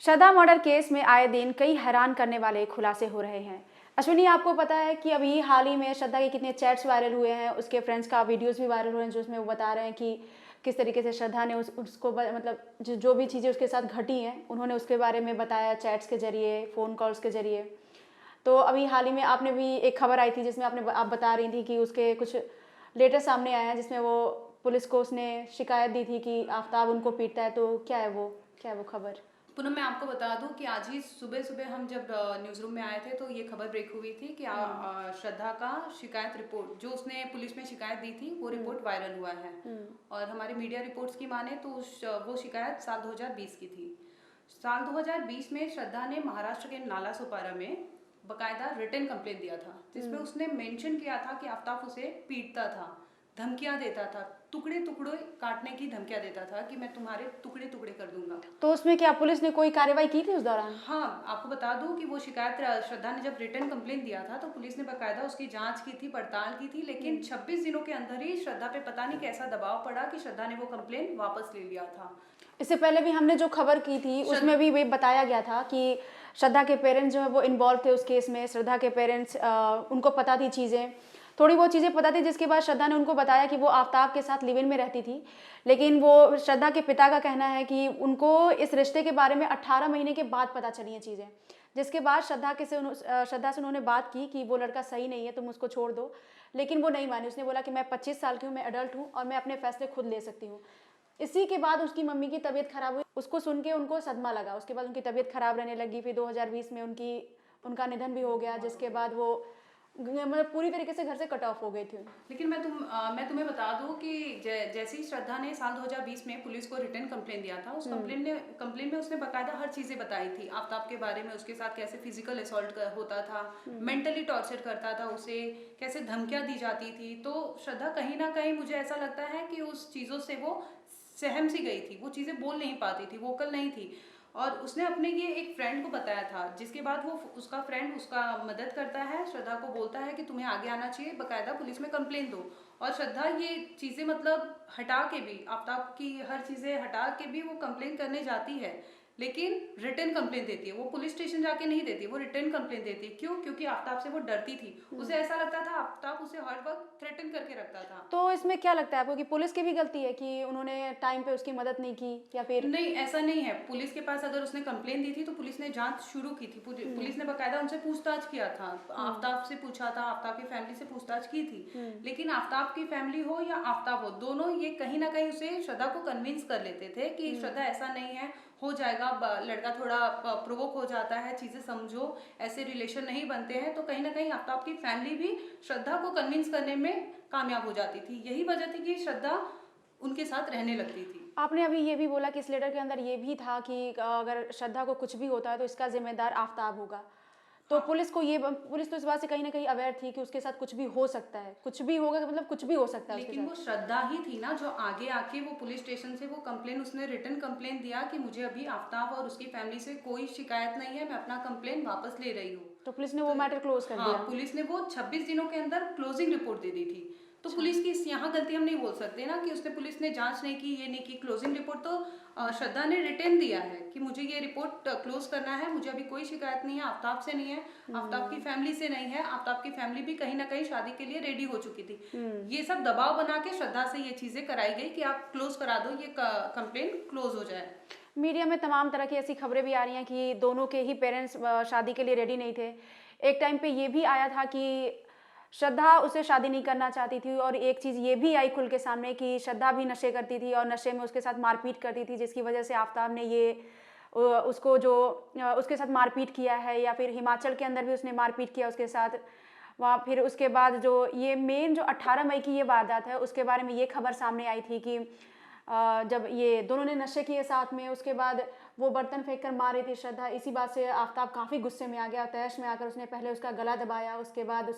श्रद्धा murder case में आए दिन कई हैरान करने वाले खुलासे हो रहे हैं। अश्विनी, आपको पता है कि अभी हाल ही में श्रद्धा के कितने चैट्स वायरल हुए हैं, उसके फ्रेंड्स का वीडियोस भी वायरल हुए हैं, जो उसमें वो बता रहे हैं कि किस तरीके से श्रद्धा ने उसको मतलब जो भी चीज़ें उसके साथ घटी हैं उन्होंने उसके बारे में बताया, चैट्स के जरिए, फ़ोन कॉल्स के जरिए। तो अभी हाल ही में आपने भी एक खबर आई थी जिसमें आप बता रही थी कि उसके कुछ लेटर सामने आए हैं जिसमें वो पुलिस को उसने शिकायत दी थी कि आफ्ताब उनको पीटता है। तो क्या है वो खबर? पूनम, मैं आपको बता दूं कि आज ही सुबह सुबह हम जब न्यूज़ रूम में आए थे तो ये खबर ब्रेक हुई थी कि श्रद्धा का शिकायत रिपोर्ट जो उसने पुलिस में शिकायत दी थी वो रिपोर्ट वायरल हुआ है। और हमारी मीडिया रिपोर्ट्स की माने तो वो शिकायत साल 2020 की थी। साल 2020 में श्रद्धा ने महाराष्ट्र के नालासोपारा में बकायदा रिटन कंप्लेंट दिया था जिसमें उसने मेंशन किया था कि आफ्ताब उसे पीटता था, धमकियां देता था, टुकड़े टुकड़े काटने की धमकियां देता था कि मैं तुम्हारे टुकड़े टुकड़े कर दूंगा। तो उसमें क्या पुलिस ने कोई कार्रवाई की थी उस दौरान? हाँ, आपको बता दूं कि वो शिकायत श्रद्धा ने जब रिटन कंप्लेंट दिया था तो पुलिस ने बकायदा उसकी जांच की थी, पड़ताल की थी, लेकिन 26 दिनों के अंदर ही श्रद्धा पे पता नहीं कैसा दबाव पड़ा कि श्रद्धा ने वो कंप्लेंट वापस ले लिया था। इससे पहले भी हमने जो खबर की थी उसमें भी वे बताया गया था कि श्रद्धा के पेरेंट्स जो है वो इन्वॉल्व थे उस केस में। श्रद्धा के पेरेंट्स उनको पता थी चीज़ें, थोड़ी बहुत चीज़ें पता थी, जिसके बाद श्रद्धा ने उनको बताया कि वो आफ्ताब के साथ लिव इन में रहती थी। लेकिन वो श्रद्धा के पिता का कहना है कि उनको इस रिश्ते के बारे में 18 महीने के बाद पता चली हैं चीज़ें, जिसके बाद श्रद्धा से उन्होंने बात की कि वो लड़का सही नहीं है, तुम उसको छोड़ दो। लेकिन वो नहीं मानी, उसने बोला कि मैं 25 साल की हूँ, मैं अडल्ट हूँ और मैं अपने फैसले खुद ले सकती हूँ। इसी के बाद उसकी मम्मी की तबीयत खराब हुई, उसको सुन के उनको सदमा लगा। उसके बाद उनकी तबीयत खराब रहने लगी, फिर 2020 में उनका निधन भी हो गया, जिसके बाद वो मतलब पूरी तरीके से घर से कट ऑफ हो गई थी। लेकिन मैं तुम्हें बता दूं कि जैसे ही श्रद्धा ने साल 2020 में पुलिस को रिटर्न कंप्लेंट दिया था, उस कंप्लेंट में उसने बकायदा हर चीजें बताई थी आफ्ताब के बारे में, उसके साथ कैसे फिजिकल असॉल्ट होता था, मेंटली टॉर्चर करता था उसे, कैसे धमकियां दी जाती थी। तो श्रद्धा कहीं ना कहीं मुझे ऐसा लगता है कि उस चीजों से वो सहम सी गई थी, वो चीजें बोल नहीं पाती थी, वोकल नहीं थी। और उसने अपने ये एक फ्रेंड को बताया था, जिसके बाद वो उसका फ्रेंड उसका मदद करता है, श्रद्धा को बोलता है कि तुम्हें आगे आना चाहिए, बकायदा पुलिस में कंप्लेन दो। और श्रद्धा ये चीज़ें मतलब हटा के भी, आफ्ताब की हर चीज़ें हटा के भी वो कंप्लेन करने जाती है, लेकिन रिटर्न कंप्लेन देती है। वो पुलिस स्टेशन जाके नहीं देती, वो रिटर्न कंप्लेन देती है। क्यों? क्योंकि आफ्ताब से वो डरती थी। उसे ऐसा लगता था आफ्ताब उसे हर वक्त थ्रेटन करके रखता था। तो इसमें क्या लगता है आपको कि पुलिस की भी गलती है कि उन्होंने टाइम पे उसकी मदद नहीं की, या फिर? नहीं, ऐसा नहीं है। पुलिस के पास अगर उसने कंप्लेन दी थी तो पुलिस ने जांच शुरू की थी। पुलिस ने बकायदा उनसे पूछताछ किया था, आफ्ताब से पूछा था, आफ्ताब की फैमिली से पूछताछ की थी। लेकिन आफ्ताब की फैमिली हो या आफ्ताब हो, दोनों ये कहीं ना कहीं उसे, श्रद्धा को कन्विंस कर लेते थे कि श्रद्धा ऐसा नहीं है, हो जाएगा, लड़का थोड़ा प्रोवोक हो जाता है, चीजें समझो, ऐसे रिलेशन नहीं बनते हैं। तो कहीं ना कहीं आफ्ताब की फैमिली भी श्रद्धा को कन्विंस करने में कामयाब हो जाती थी। यही वजह थी कि श्रद्धा उनके साथ रहने लगती थी। आपने अभी ये भी बोला कि इस लेटर के अंदर ये भी था कि अगर श्रद्धा को कुछ भी होता है तो इसका जिम्मेदार आफ्ताब होगा। तो हाँ, पुलिस तो इस बात से कहीं ना कहीं अवेयर थी कि उसके साथ कुछ भी हो सकता है, कुछ भी होगा, मतलब कुछ भी हो सकता है उसके लेकिन वो साथ। श्रद्धा ही थी ना जो आगे आके वो पुलिस स्टेशन से वो कंप्लेन, उसने रिटर्न कंप्लेन दिया कि मुझे अभी आफ्ताब और उसकी फैमिली से कोई शिकायत नहीं है, मैं अपना कंप्लेन वापस ले रही हूँ। तो पुलिस ने वो तो मैटर क्लोज कर हाँ, दिया। पुलिस ने वो 26 दिनों के अंदर क्लोजिंग रिपोर्ट दे दी थी। तो अच्छा। पुलिस की यहाँ गलती हम नहीं बोल सकते ना कि उसने, पुलिस ने जांच नहीं की, ये नहीं की। क्लोजिंग रिपोर्ट तो श्रद्धा ने रिटर्न दिया है कि मुझे ये रिपोर्ट क्लोज करना है, मुझे अभी कोई शिकायत नहीं है, आफ्ताब से नहीं है, आफ्ताब की फैमिली से नहीं है। आफ्ताब की फैमिली भी कहीं ना कहीं शादी के लिए रेडी हो चुकी थी। ये सब दबाव बना के श्रद्धा से ये चीजें कराई गई कि आप क्लोज करा दो, ये कंप्लेन क्लोज हो जाए। मीडिया में तमाम तरह की ऐसी खबरें भी आ रही हैं कि दोनों के ही पेरेंट्स शादी के लिए रेडी नहीं थे। एक टाइम पे ये भी आया था कि श्रद्धा उससे शादी नहीं करना चाहती थी, और एक चीज़ ये भी आई खुल के सामने कि श्रद्धा भी नशे करती थी और नशे में उसके साथ मारपीट करती थी, जिसकी वजह से आफ्ताब ने उसको जो उसके साथ मारपीट किया है, या फिर हिमाचल के अंदर भी उसने मारपीट किया उसके साथ वहाँ। फिर उसके बाद जो ये मेन जो 18 मई की ये वारदात है, उसके बारे में ये खबर सामने आई थी कि जब ये दोनों ने नशे किए साथ में, उसके बाद वो बर्तन फेंक कर मार रही थी श्रद्धा। इसी बात से आफ्ताब काफ़ी गुस्से में आ गया, तैश में आकर उसने पहले उसका गला दबाया, उसके बाद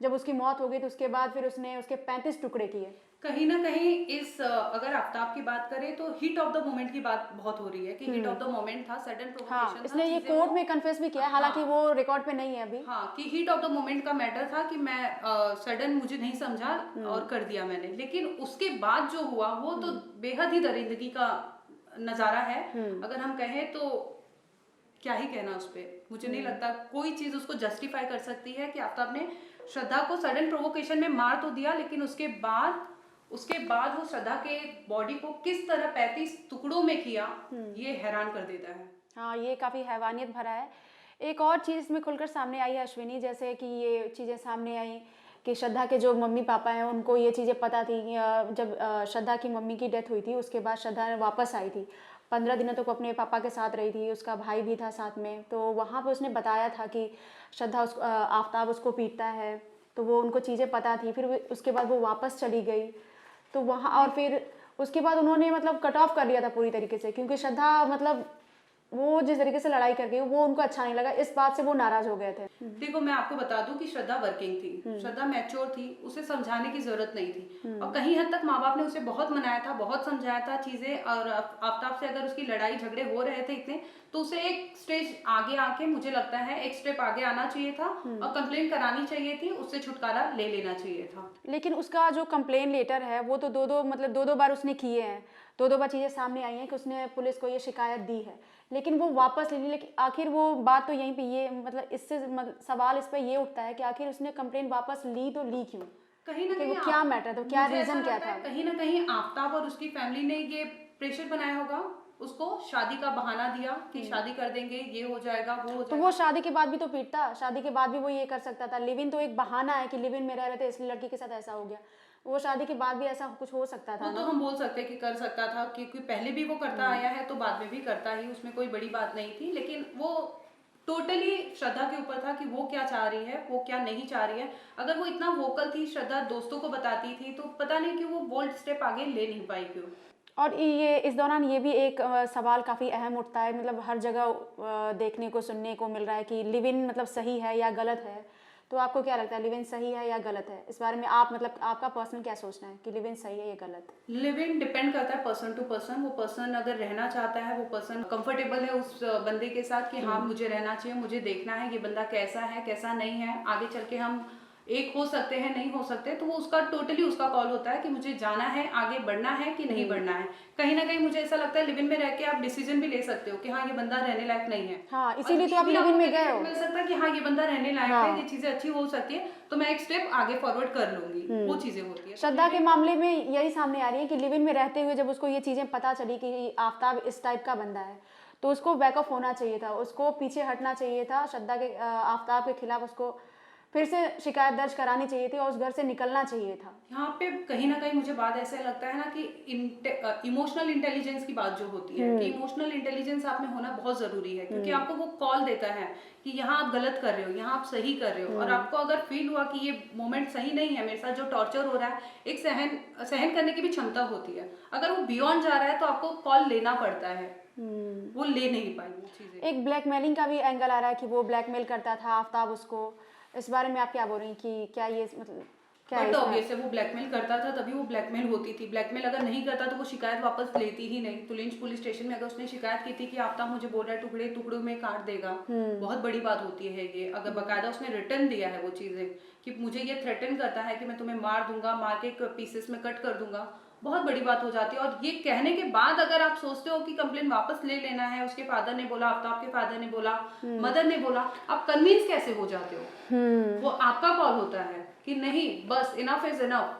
जब उसकी मौत हो गई तो उसके बाद फिर उसने उसके 35 टुकड़े किए। कहीं ना कहीं इस अगर आफ्ताब की बात करें तो हीट ऑफ द मोमेंट की बात बहुत हो रही है कि हीट ऑफ द मोमेंट था, सडन हाँ, प्रोवोकेशन था, इसने ये चीजें कोर्ट वो, में कन्फेस भी किया है, हालांकि हाँ, वो रिकॉर्ड पे नहीं है अभी। हाँ, कि हीट ऑफ द मोमेंट का मैटर था कि मैं सडन मुझे नहीं समझा और कर दिया मैंने। लेकिन उसके बाद जो हुआ वो तो बेहद ही दरिंदगी का नजारा है। अगर हम कहें तो क्या ही कहना उस पे। मुझे नहीं लगता कोई चीज उसको जस्टिफाई कर सकती है कि आफ्ताब ने श्रद्धा को सडन प्रोवोकेशन में मार तो दिया, लेकिन उसके बाद वो श्रद्धा के बॉडी को किस तरह 35 टुकड़ों में किया, ये हैरान कर देता है। हाँ, ये काफ़ी हैवानियत भरा है। एक और चीज़ इसमें खुलकर सामने आई है अश्विनी, जैसे कि ये चीज़ें सामने आई कि श्रद्धा के जो मम्मी पापा हैं उनको ये चीज़ें पता थी कि जब श्रद्धा की मम्मी की डेथ हुई थी उसके बाद श्रद्धा वापस आई थी, 15 दिनों तक अपने पापा के साथ रही थी, उसका भाई भी था साथ में। तो वहाँ पे उसने बताया था कि श्रद्धा आफ्ताब उसको पीटता है, तो वो उनको चीज़ें पता थी। फिर उसके बाद वो वापस चली गई, तो वहाँ और फिर उसके बाद उन्होंने मतलब कट ऑफ कर लिया था पूरी तरीके से, क्योंकि श्रद्धा मतलब वो जिस तरीके से लड़ाई कर गई वो उनको अच्छा नहीं लगा, इस बात से वो नाराज हो गए थे। देखो, मैं आपको बता दूं कि श्रद्धा वर्किंग थी, श्रद्धा मैच्योर थी, उसे समझाने की जरूरत नहीं थी। और कहीं हद तक माँ बाप ने उसे बहुत मनाया था, बहुत समझाया था चीजें। और आफ्ताब से अगर उसकी लड़ाई झगड़े हो रहे थे इतने, तो उसे एक स्टेज आगे आके, मुझे लगता है एक स्टेप आगे आना चाहिए था और कंप्लेन करानी चाहिए थी, उससे छुटकारा ले लेना चाहिए था। लेकिन उसका जो कंप्लेन लेटर है वो तो दो बार उसने किए हैं, दो बार चीज़ें सामने आई हैं कि उसने पुलिस को ये शिकायत दी है, लेकिन वो वापस ले ली। लेकिन आखिर वो बात तो यहीं पे ये मतलब इससे सवाल इस पर ये उठता है कि आखिर उसने कंप्लेन वापस ली तो ली क्यों? कहीं ना कि कहीं वो क्या मैटर था, क्या मुझे ऐसा रीज़न क्या लगता है, था? कहीं ना कहीं आफ्ताब और उसकी फैमिली ने ये प्रेशर बनाया होगा, उसको शादी का बहाना दिया कि शादी कर देंगे, ये हो जाएगा, वो हो तो जाएगा। वो शादी के बाद भी तो पीटता, शादी के बाद भी वो ये कर सकता था। लिव इन तो एक बहाना है कि लिव इन में रह रहे थे इसलिए लड़की के साथ ऐसा हो गया, वो शादी के बाद भी ऐसा कुछ हो सकता था वो तो ना। हम बोल सकते हैं कि कर सकता था, क्योंकि पहले भी वो करता आया है तो बाद में भी करता ही, उसमें कोई बड़ी बात नहीं थी। लेकिन वो टोटली श्रद्धा के ऊपर था कि वो क्या चाह रही है, वो क्या नहीं चाह रही है। अगर वो इतना वोकल थी, श्रद्धा दोस्तों को बताती थी, तो पता नहीं कि वो बोल्ड स्टेप आगे ले नहीं पाई क्यों। और ये इस दौरान ये भी एक सवाल काफ़ी अहम उठता है, मतलब हर जगह देखने को सुनने को मिल रहा है कि लिव इन मतलब सही है या गलत है। तो आपको क्या लगता है, लिव इन सही है या गलत है? इस बारे में आप मतलब आपका पर्सनल क्या सोचना है कि लिव इन सही है या गलत? लिव इन डिपेंड करता है पर्सन टू पर्सन। वो पर्सन अगर रहना चाहता है, वो पर्सन कंफर्टेबल है उस बंदे के साथ कि हाँ मुझे रहना चाहिए, मुझे देखना है ये बंदा कैसा है कैसा नहीं है, आगे चल के हम एक हो सकते हैं नहीं हो सकते, तो वो उसका टोटली उसका कॉल होता है कि मुझे जाना है, आगे बढ़ना है कि नहीं बढ़ना है। कहीं ना कहीं मुझे ऐसा लगता है लिव इन में रह के आप डिसीजन भी ले सकते हो कि हाँ ये बंदा रहने लायक नहीं है। हाँ, और इसीलिए तो ये आप भी लिव इन आपको में गए benefit हो। मिल सकता है कि हाँ ये बंदा रहने लायक हाँ। है, ये चीजें अच्छी हो सकती है, तो मैं एक स्टेप आगे फॉरवर्ड कर लूंगी, वो चीजें होती है। श्रद्धा के मामले में यही सामने आ रही है कि लिव इन में रहते हुए जब उसको ये चीज़ें पता चली कि आफ्ताब इस टाइप का बंदा है, तो उसको बैक ऑफ होना चाहिए था, उसको पीछे हटना चाहिए था। श्रद्धा के आफ्ताब के खिलाफ उसको फिर से शिकायत दर्ज करानी चाहिए थी और उस घर से निकलना चाहिए था। यहाँ पे कहीं ना कहीं मुझे बात ऐसा लगता है ना कि इमोशनल इंटेलिजेंस की बात जो होती है, कि इमोशनल इंटेलिजेंस आप में होना बहुत जरूरी है, क्योंकि आपको वो कॉल देता है कि यहाँ आप गलत कर रहे हो, यहाँ आप सही कर रहे हो। और आपको अगर फील हुआ कि ये मोमेंट सही नहीं है, मेरे साथ जो टॉर्चर हो रहा है, एक सहन करने की भी क्षमता होती है। अगर वो बियॉन्ड जा रहा है तो आपको कॉल लेना पड़ता है, वो ले नहीं पाई वो चीजें। एक ब्लैकमेलिंग का भी एंगल आ रहा है कि वो ब्लैकमेल करता था आफ्ताब उसको। इस बारे में आप क्या बोल रही हैं कि क्या ये मतलब क्या है बट इसमें? ऑब्वियस है, वो ब्लैकमेल करता था तभी वो ब्लैकमेल होती थी। ब्लैकमेल अगर नहीं करता तो वो शिकायत वापस लेती ही नहीं। तुलिंज पुलिस स्टेशन में अगर उसने शिकायत की थी कि आफ्ताब मुझे बोल रहा है टुकड़े टुकड़ों में काट देगा, बहुत बड़ी बात होती है ये। अगर बकायदा उसने रिटर्न दिया है वो चीजें कि मुझे ये थ्रेटन करता है कि मैं तुम्हें मार दूंगा, मार के पीसेस में कट कर दूंगा, बहुत बड़ी बात हो जाती है। और ये कहने के बाद अगर आप सोचते हो कि कंप्लेन वापस ले लेना है, उसके फादर ने बोला, आफ्ताब के फादर ने बोला, मदर ने बोला, आप कन्विंस कैसे हो जाते हो? वो आपका कॉल होता है कि नहीं बस इनफ इज इनफ,